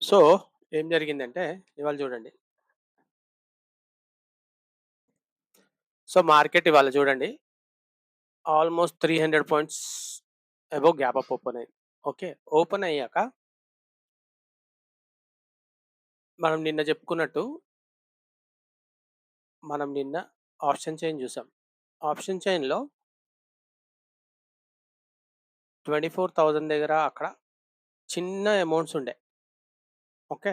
So, ఏం జరిగిందంటే ఇవాళ చూడండి. సో, మార్కెట్ ఇవాళ చూడండి almost 300 points above gap up open అయింది. ఓకే. ఓపెన్ అయ్యాక మనం నిన్న చెప్పుకున్నట్టు మనం నిన్న ఆప్షన్ చైన్ చూసాం. ఆప్షన్ చైన్‌లో 24,000 దగ్గర అక్కడ చిన్న అమౌంట్స్ ఉండే. ఓకే.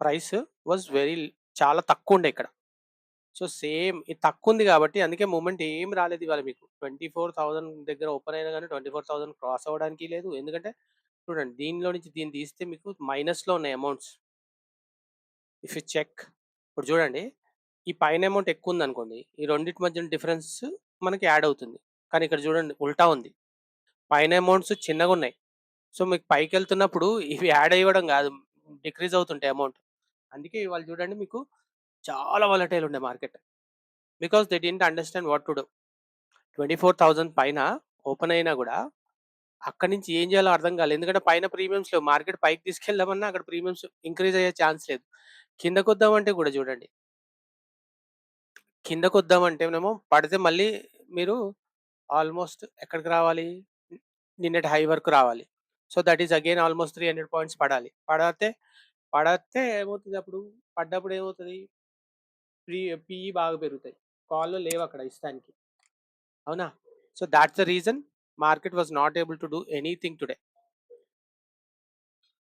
ప్రైస్ వాస్ వెరీ చాలా తక్కువుండే ఇక్కడ. సో, సేమ్ ఇది తక్కువుంది కాబట్టి అందుకే మూవ్‌మెంట్ ఏమి రాలేదు ఇవాళ మీకు. 24,000 దగ్గర ఓపెన్ అయినా గాని 24,000 క్రాస్ అవ్వడానికి లేదు. ఎందుకంటే చూడండి దీనిలో నుంచి దీన్ని తీస్తే మీకు మైనస్‌లో ఉన్నాయి అమౌంట్స్. ఇఫ్ యూ చెక్ ఇప్పుడు చూడండి. ఈ పైన అమౌంట్ ఎక్కువుందనుకోండి. ఈ రెండిటి మధ్యన డిఫరెన్స్ మనకి యాడ్ అవుతుంది. కానీ ఇక్కడ చూడండి ఉల్టా ఉంది. పైన అమౌంట్స్ చిన్నగున్నాయి. సో, మీకు పైకెళ్తున్నప్పుడు ఇవి యాడ్ అవ్వడం గాదు. డిక్రీజ్ అవుతుంటాయి అమౌంట్. అందుకే ఇవాళ చూడండి మీకు చాలా వాలటైల్ ఉండే market. Because they didn't understand what to do. 24,000 పైన ఓపెన్ అయినా గూడా అక్కడి నుంచి ఏం చేయాలో అర్థం కాలేదు. ఎందుకంటే పైన ప్రీమియమ్స్ లేవు. మార్కెట్ పైకి తీసుకెళ్దామన్నా అక్కడ ప్రీమియమ్స్ ఇంక్రీజ్ అయ్యే ఛాన్స్ లేదు. కిందకొద్దామంటే కూడా చూడండి. కిందకొద్దామంటేనేమో పడితే మళ్ళీ మీరు ఆల్‌మోస్ట్ ఎక్కడికి రావాలి? నిన్నటి హై వరకు రావాలి. So, that is again almost 300 points పడాలి. పడితే ఏమవుతది అప్పుడు? పడ్డప్పుడు ఏమవుతది? పీఈ బాగా పెరుగుతాయి. కాల్‌లో లేవక్కడ ఇస్తానికి. అవునా? So, thoughts the reason market was not able to do anything today.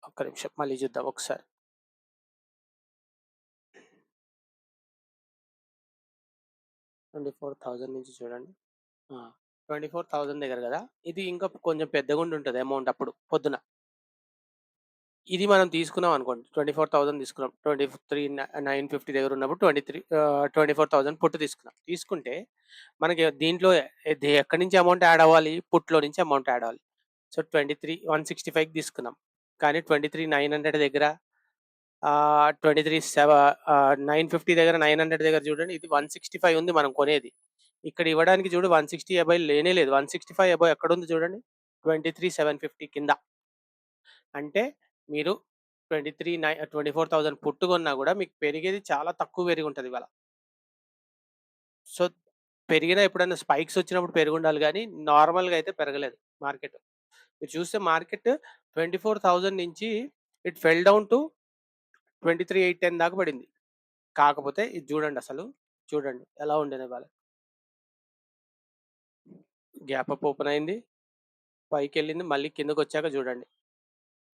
ఒక్క నిమిషం మళ్ళీ చూద్దాం ఒకసారి. 24,000 నుంచి చూడండి. ఆ! 24,000 దగ్గర గదా! ఇది ఇంకా కొంచెం పెద్దగుండుంటది అమౌంట్ అప్పుడు పొద్దున. ఇది మనం తీసుకున్నాం అనుకోండి. 24,000 తీసుకున్నాం. 950 దగ్గర ఉన్నప్పుడు 24,000 పుట్ తీసుకున్నాం. తీసుకుంటే మనకి దీంట్లో ఎక్కడి నుంచి అమౌంట్ యాడ్ అవ్వాలి? పుట్‌లో నుంచి అమౌంట్ యాడ్ అవ్వాలి. సో, 165కి తీసుకున్నాం. కానీ 23,900 దగ్గర 950 దగ్గర 900 దగ్గర చూడండి ఇది 165 ఉంది మనం కొనేది. ఇక్కడ ఇవ్వడానికి చూడు 160 అబోవ్ లేనే లేదు. 165 అబోవ్ ఎక్కడుంది చూడండి. 23,750 కింద. అంటే మీరు 24,000 పుట్టు కొన్నా గూడా మీకు పెరిగేది చాలా తక్కువ పెరిగుంటది ఇవాళ. సో, పెరిగినా ఎప్పుడైనా స్పైక్స్ వచ్చినప్పుడు పెరిగుండాలి గానీ, నార్మల్‌గా అయితే పెరగలేదు మార్కెట్. మీరు చూస్తే మార్కెట్ 24,000 నుంచి ఇట్ ఫెల్ డౌన్ టు 23,810 దాకా పడింది. కాకపోతే ఇది చూడండసలు. చూడండి ఎలా ఉండేదో ఇవాళ. గ్యాప్ అప్ ఓపెన్ అయింది. పైకెళ్ళింది. మళ్ళీ కిందకొచ్చాక చూడండి.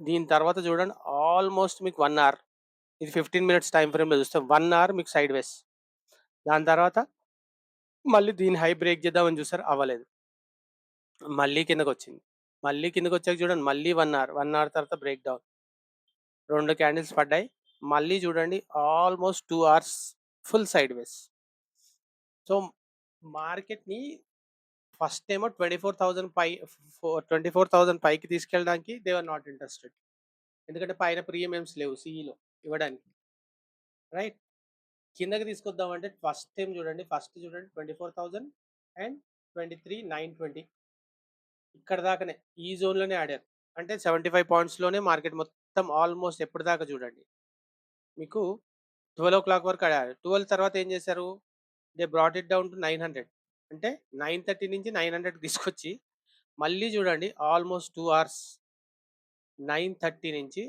దీని తర్వాత చూడండి ఆల్‌మోస్ట్ మీకు 1 అవర్. ఇది 15 మినిట్స్ టైమ్ ఫ్రేమ్‌లో చూస్తే 1 అవర్ మీకు సైడ్ వేస్. దాని తర్వాత మళ్ళీ దీన్ని హై బ్రేక్ చేద్దామని చూసారు అవ్వలేదు. మళ్ళీ కిందకొచ్చింది. మళ్ళీ కిందకొచ్చాక చూడండి మళ్ళీ 1 అవర్. 1 అవర్ తర్వాత బ్రేక్ డౌన్. 2 క్యాండిల్స్ పడ్డాయి. మళ్ళీ చూడండి ఆల్‌మోస్ట్ 2 అవర్స్ ఫుల్ సైడ్ వేస్. సో, మార్కెట్‌ని ఫస్ట్ ఏమో 24,000 24,000 పైకి తీసుకెళ్ళడానికి దే ఆర్ నాట్ ఇంట్రెస్టెడ్. ఎందుకంటే పైన ప్రీమియమ్స్ లేవు సీఈలో ఇవ్వడానికి. రైట్? కిందకి తీసుకొద్దామంటే ఫస్ట్ చూడండి 24,000 అండ్ 23,920 ఇక్కడ దాకానే ఈ జోన్‌లోనే ఆడారు. అంటే 75 పాయింట్స్‌లోనే మార్కెట్ మొత్తం ఆల్‌మోస్ట్ ఎప్పటిదాకా చూడండి. మీకు 12:00 వరకు ఆడారు. 12 తర్వాత ఏం చేశారు? They brought it down to 900 అంటే 930 నుంచి 900కి తీసుకొచ్చి మళ్ళీ చూడండి ఆల్‌మోస్ట్ 2 అవర్స్ 930 నుంచి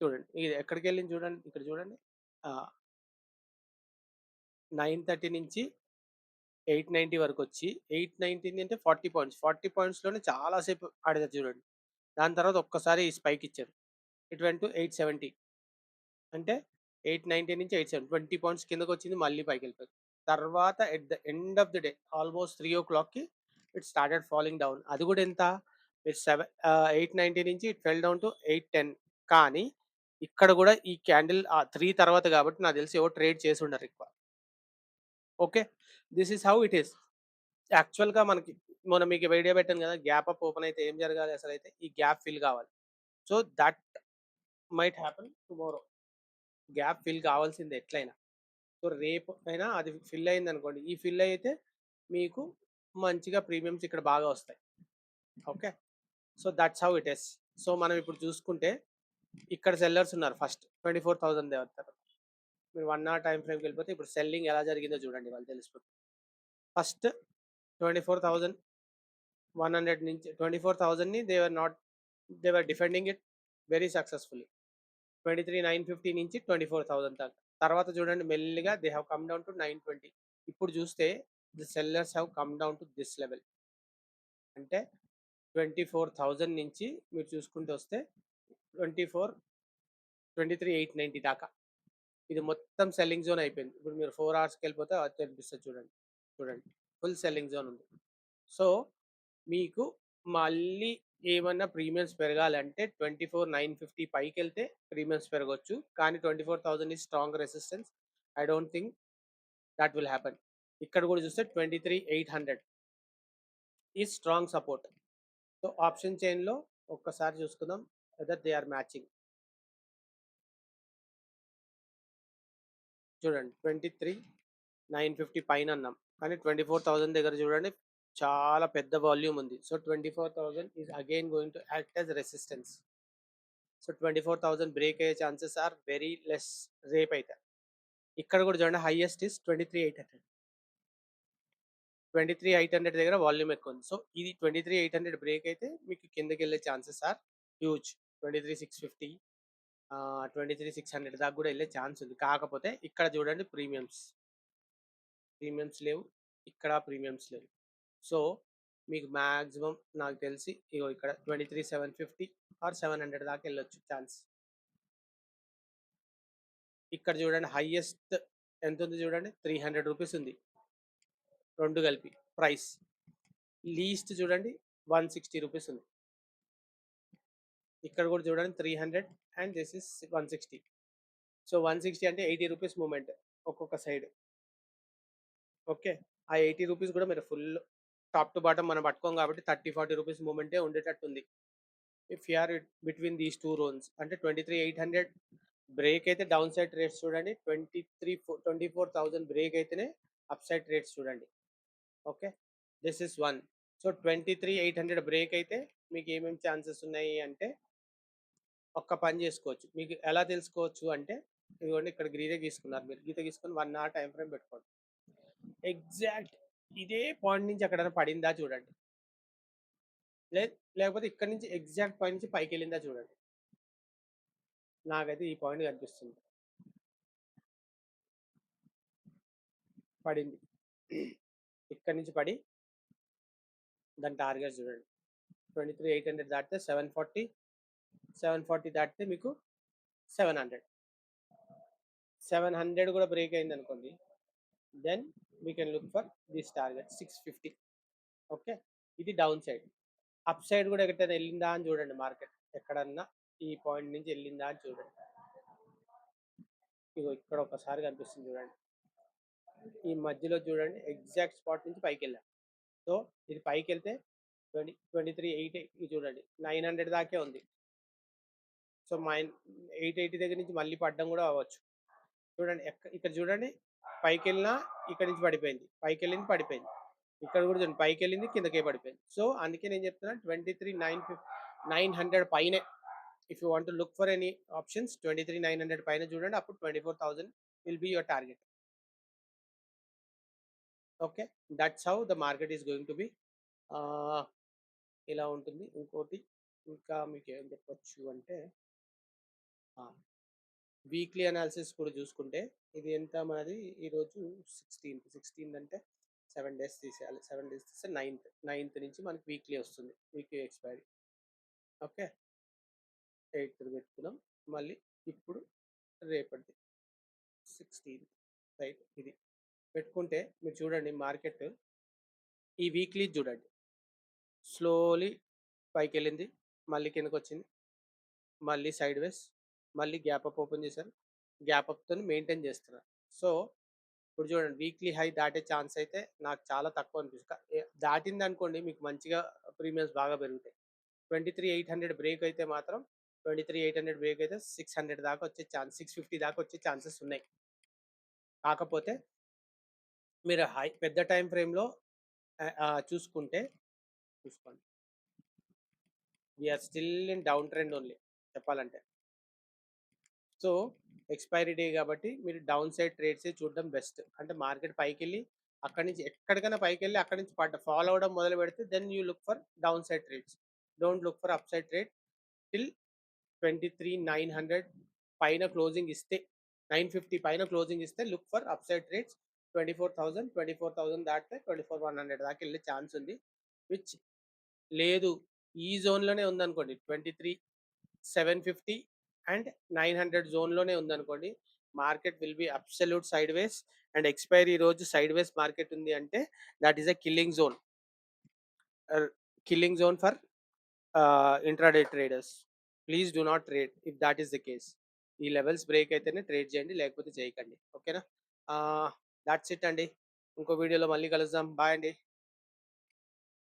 చూడండి. ఇది ఎక్కడికెళ్ళింది చూడండి. ఇక్కడ చూడండి. ఆహ్, 930 నుంచి 890 వరకొచ్చి 890 అంటే 40 పాయింట్స్. 40 పాయింట్స్‌లోనే చాలా సేపు ఆడారు చూడండి. దాని తర్వాత ఒక్కసారి స్పైక్ ఇచ్చారు. ఇట్ వెంట్ టు 870 అంటే 890 నుంచి 870 20 పాయింట్స్ కిందకొచ్చింది మళ్ళీ పైకెళ్ళిపోయింది. తర్వాత at the end of the day almost 3:00కి ఇట్ స్టార్టెడ్ ఫాలింగ్ డౌన్. అది కూడా ఎంత? మీరు 890 నుంచి ఇట్ ఫెల్ డౌన్ టు 810 కానీ ఇక్కడ కూడా ఈ క్యాండిల్ 3 తర్వాత కాబట్టి నాకు తెలిసి ఎవరు ట్రేడ్ చేసుండరు ఎక్కువ. Okay. This is how it is. యాక్చువల్‌గా మనకి మొన్న మీకు వీడియో పెట్టాను కదా! గ్యాప్ అప్ ఓపెన్ అయితే ఏం జరగాలి అసలైతే? ఈ గ్యాప్ ఫిల్ కావాలి. So, that might happen tomorrow. Gap fill కావాల్సిందే ఎట్లైనా. సో, రేపు అయినా అది ఫిల్ అయిందనుకోండి. ఈ ఫిల్ అయితే మీకు మంచిగా ప్రీమియమ్స్ ఇక్కడ బాగా వస్తాయి. Okay. So, that's how it is. So, మనం ఇప్పుడు చూసుకుంటే ఇక్కడ సెల్లర్స్ ఉన్నారు ఫస్ట్ 24,000 దగ్గర. మీరు 1 అవర్ టైమ్ ఫ్రేమ్‌కెళ్ళిపోతే ఇప్పుడు సెల్లింగ్ ఎలా జరిగిందో చూడండి వాళ్ళు తెలిసిపోతుంది. ఫస్ట్ 24,100 నుంచి 24,000ని they were defending it very successfully. 23,950 నుంచి 24,000 దాకా. తర్వాత చూడండి మెల్లిగా they have come down to 920. ఇప్పుడు చూస్తే the sellers have come down to this level. అంటే 24,000 నుంచి మీరు చూసుకుంటూ వస్తే 24 23,890 దాకా. ఇది మొత్తం సెల్లింగ్ జోన్ అయిపోయింది. ఇప్పుడు మీరు 4 అవర్స్‌కెళ్ళిపోతే అది కనిపిస్తది చూడండి. చూడండి. ఫుల్ సెల్లింగ్ జోన్ ఉంది. సో, మీకు మళ్ళీ ఏమన్నా ప్రీమియమ్స్ పెరగాలంటే 24,950 పైకెళ్తే ప్రీమియమ్స్ పెరగొచ్చు. కానీ 24,000 is strong resistance. I don't think that will happen. ఇక్కడ కూడా చూస్తే 23,800 is strong support. So, option చైన్‌లో ఒక్కసారి చూసుకుందాం వెదర్ దే ఆర్ మ్యాచింగ్. చూడండి 23,950 పైన అన్నాం. కానీ 24,000 దగ్గర చూడండి చాలా పెద్ద వాల్యూమ్ ఉంది. So, 24,000 is again going to act as resistance. So, 24,000 break అయ్యే ఛాన్సెస్ ఆర్ వెరీ లెస్ రేపైతే. ఇక్కడ కూడా చూడండి హైయెస్ట్ ఈస్ 23,800. 23,800 దగ్గర వాల్యూమ్ ఎక్కువ ఉంది. సో, ఇది 23,800 బ్రేక్ అయితే మీకు కిందకెళ్ళే ఛాన్సెస్ ఆర్ హ్యూజ్. 23,650 23,600 దాకా కూడా వెళ్ళే ఛాన్స్ ఉంది. కాకపోతే ఇక్కడ చూడండి ప్రీమియమ్స్ లేవు. ఇక్కడ ప్రీమియమ్స్ లేవు. సో, మీకు మాక్సిమం నాకు తెలిసి ఇగో ఇక్కడ 23,750 ఆర్ 700 దాకా వెళ్ళొచ్చు ఛాన్స్. ఇక్కడ చూడండి హైయెస్ట్ ఎంత ఉంది చూడండి ₹300 ఉంది. 2 కలిపి ప్రైస్. లీస్ట్ చూడండి ₹160 ఉంది. ఇక్కడ కూడా చూడండి 300 అండ్ దిస్ ఇస్ 160. సో, 160 అంటే ₹80 మూవ్‌మెంట్ ఒక్కొక్క సైడ్. ఓకే. ఆ ₹80 కూడా మీరు ఫుల్ టాప్ టు బాటమ్ మనం పట్టుకోం కాబట్టి ₹30, 40 మూవ్‌మెంటే ఉండేటట్టుంది. If you are between these 2 zones అంటే 23,800 బ్రేక్ అయితే డౌన్ సైడ్ ట్రేడ్స్ చూడండి. 24,000 బ్రేక్ అయితేనే అప్ సైడ్ ట్రేడ్స్ చూడండి. Okay. This is 1. So, 23,800 break అయితే మీకు ఏమేమి ఛాన్సెస్ ఉన్నాయి అంటే ఒక్క పని చేసుకోవచ్చు. మీకు ఎలా తెలుసుకోవచ్చు అంటే ఇదిగోండి ఇక్కడ గీత గీసుకున్నారు మీరు. గీత గీసుకొని 1 అవర్ టైమ్ ఫ్రేమ్ పెట్టుకోండి. ఎగ్జాక్ట్ ఇదే పాయింట్ నుంచి ఎక్కడైనా పడిందా చూడండి. లేకపోతే ఇక్కడ నుంచి ఎగ్జాక్ట్ పాయింట్ నుంచి పైకెళ్ళిందా చూడండి. నాకైతే ఈ పాయింట్ కనిపిస్తుంది. పడింది. ఇక్కడి నుంచి పడి దాని టార్గెట్ చూడండి. 23,800 దాటితే 740, 740 దాటితే మీకు 700. 700 కూడా బ్రేక్ అయిందనుకోండి. Then we can look for this target 650. Okay. ఇది డౌన్ సైడ్. అప్ సైడ్ కూడా ఎక్కడైనా వెళ్ళిందా అని చూడండి మార్కెట్. ఎక్కడన్నా ఈ పాయింట్ నుంచి వెళ్ళిందా అని చూడండి. ఇగో ఇక్కడ ఒకసారి కనిపిస్తుంది చూడండి. ఈ మధ్యలో చూడండి ఎగ్జాక్ట్ స్పాట్ నుంచి పైకెళ్ళాం. సో, ఇది పైకెళ్తే 23,880 ఇది చూడండి 900 దాకే ఉంది. సో, 880 దగ్గర నుంచి మళ్ళీ పడడం కూడా అవ్వచ్చు. చూడండి ఇక్కడ చూడండి పైకెళ్ళినా ఇక్కడి నుంచి పడిపోయింది. పైకెళ్ళింది పడిపోయింది. ఇక్కడ కూడా చూడండి పైకెళ్ళింది కిందకే పడిపోయింది. సో, అందుకే నేను చెప్తున్నాను 23,900 పైనే if you want to look for any options 23,900 పైన చూడండి. అప్పుడు 24,000 will be your target. Okay. That's how the market is going to be. ఇలా ఉంటుంది. ఇంకోటి ఇంకా మీకేం చెప్పొచ్చు అంటే వీక్లీ అనాలిసిస్ కూడా చూసుకుంటే ఇది ఎంత మనది ఈరోజు 16th అంటే 7 డేస్ తీసేయాలి. 7 డేస్ తీస్తే 9th నుంచి మనకి వీక్లీ వస్తుంది. Weekly expiry. ఓకే. 8th పెట్టుకున్నాం. మళ్ళీ ఇప్పుడు రేపటిది 16th రైట్ ఇది. పెట్టుకుంటే మీరు చూడండి మార్కెట్ ఈ వీక్లీ చూడండి. స్లోలీ పైకెళ్ళింది. మళ్ళీ కిందకొచ్చింది. మళ్ళీ సైడ్‌వేస్. మళ్ళీ గ్యాప్ అప్ ఓపెన్ చేశారు. గ్యాప్ అప్‌తోని మెయింటైన్ చేస్తున్నారు. సో, ఇప్పుడు చూడండి వీక్లీ హై దాటే ఛాన్స్ అయితే నాకు చాలా తక్కువ అనిపిస్తుంది. దాటిందనుకోండి మీకు మంచిగా ప్రీమియమ్స్ బాగా పెరుగుతాయి. 23,800 బ్రేక్ అయితే మాత్రం 23,800 బ్రేక్ అయితే 600 దాకా వచ్చే ఛాన్స్ 650 దాకా వచ్చే ఛాన్సెస్ ఉన్నాయి. కాకపోతే మీరు పెద్ద టైమ్ ఫ్రేమ్‌లో చూసుకోండి. We are still in downtrend only చెప్పాలంటే. సో, ఎక్స్‌పైరీ డే గాబట్టి మీరు డౌన్ సైడ్ ట్రేడ్సే చూడడం బెస్ట్. అంటే మార్కెట్ పైకెళ్ళి అక్కడి నుంచి ఎక్కడికైనా పైకెళ్ళి అక్కడి నుంచి ఫాలో అవ్వడం మొదలుపెడితే then you look for downside trades. Don't look for upside trade till 23,900 పైన క్లోజింగ్ ఇస్తే 950 పైన క్లోజింగ్ ఇస్తే look for upside trades. 24,000 దాటితే 24,100 దాకా వెళ్ళే ఛాన్స్ ఉంది. విచ్ లేదు ఈ జోన్‌లోనే ఉందనుకోండి 23,750 అండ్ 900 జోన్‌లోనే ఉందనుకోండి. Market will be absolute సైడ్‌వేస్ and expiry రోజు సైడ్‌వేస్ మార్కెట్ ఉంది అంటే that is a killing zone. Killing zone for intraday traders. Please do not trade if that is the case. ఈ లెవెల్స్ బ్రేక్ అయితేనే ట్రేడ్ చేయండి. లేకపోతే చేయకండి. ఓకేనా? దాట్స్ ఇట్ అండి. ఇంకో వీడియోలో మళ్ళీ కలుద్దాం. బాయ్ అండి.